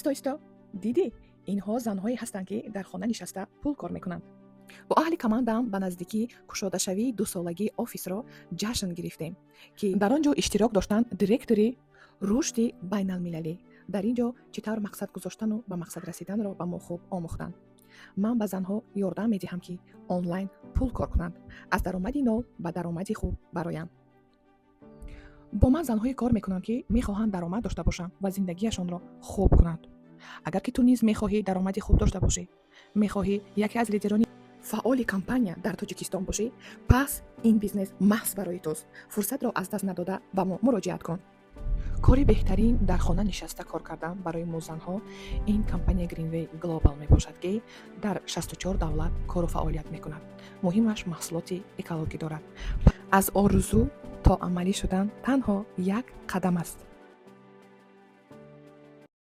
ایستا دیدی اینها زنهایی هستند که در خانه نشسته پول کار میکنند. با اهل کماندم به نزدیکی کشاده شوی 2 سالگی آفیس را جشن گرفتیم که در آنجا اشتراک داشتند دیرکتوری رشد بین المللی. در اینجا چطور مقصد گذاشتن و به مقصد رسیدن را به ما خوب آموختند. من به زنها یاردم میدهم که آنلاین پول کار کنند، از درآمدی نو به درآمدی خوب برآیند. با من زنهای کار میکنند که میخواهند درآمد داشته باشند و زندگیشان را خوب کنند. اگر که تو نیز میخواهی درآمدی خوب داشته باشی، میخواهی یکی از لیدران فعال کمپانی در تاجیکستان باشی، پس این بیزنس محض برای توست. فرصت را از دست نداده به ما مراجعت کن. کاری بهترین در خانه نشسته کار کردن برای ما زنها این کمپانی گرینوی گلوبال می باشد که در 64 دولت کار و فعالیت می کند. مهمش محصولات اکولوژی دارد. از آرزو تا عملی شدن تنها یک قدم است.